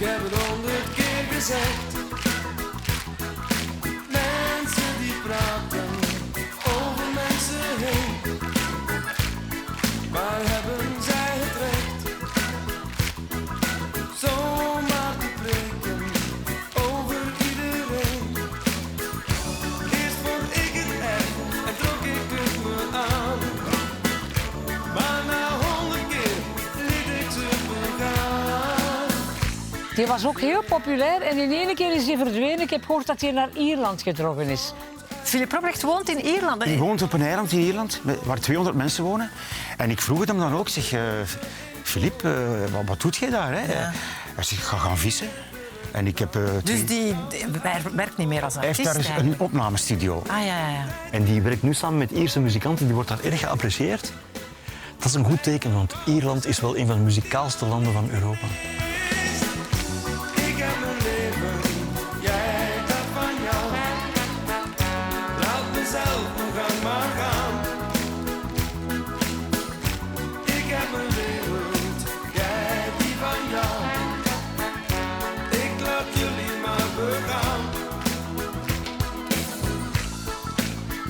Ik heb het 100 keer gezegd. Mensen die praten over mensen heen. Waar hebben zij het recht? Zomaar te spreken over iedereen. Eerst vond ik het erg en trok ik het me aan. Maar na 100 keer liet ik ze begaan. Die was ook heel populair en in één keer is hij verdwenen. Ik heb gehoord dat hij naar Ierland getrokken is. Philippe Robrecht woont in Ierland. Hij woont op een eiland in Ierland, waar 200 mensen wonen. En ik vroeg het hem dan ook, zeg, Philippe, wat doet jij daar? Hè? Ja. Hij zegt, ik ga gaan vissen. En ik heb, Dus die werkt niet meer als hij heeft artiest? daar een opnamestudio. Ah, ja. En die werkt nu samen met Ierse muzikanten, die wordt daar erg geapprecieerd. Dat is een goed teken, want Ierland is wel een van de muzikaalste landen van Europa. Ik heb mijn leven, jij dat van jou. Laat mezelf mijn gang maar gaan. Ik heb mijn wereld, jij die van jou. Ik laat jullie maar begaan.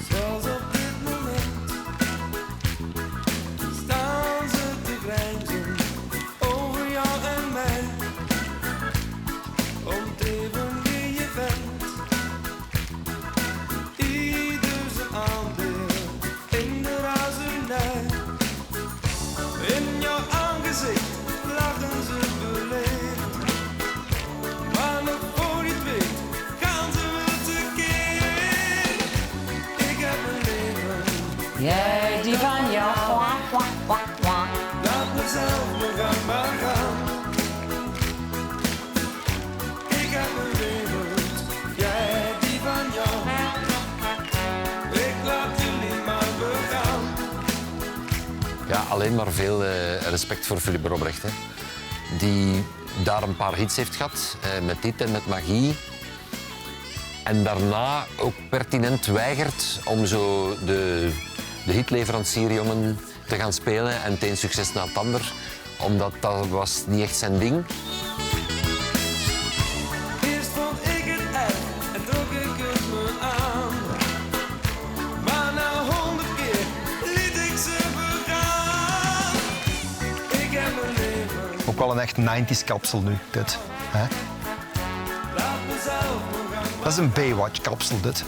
Zoals op dit moment staan ze te grijnzen over jou en mij. Om even wie je bent. Ieder zijn aandeel in de razernij. In jouw aangezicht lachen ze beleefd. Maar nog voor je het weet gaan ze wel tekeer. Ik heb een leven, Jij die van jou. laat mezelf mijn gang maar gaan. Ik heb een wereld, jij die van jou. Ik laat jullie maar begaan. Ja, alleen maar veel respect voor Philippe Robrecht. Hè. Die daar een paar hits heeft gehad, met dit en met Magie. En daarna ook pertinent weigert om zo de hitleverancierjongen te gaan spelen. En het een succes na het ander, omdat dat was niet echt zijn ding. Eerst vond ik het erg en trok ik het me aan. Maar na 100 keer liet ik ze begaan. Ik heb mijn leven, Ook wel een echt 90s kapsel nu, dit. Hè? laat mezelf mijn gang maar. Dat is een Baywatch kapsel, dit.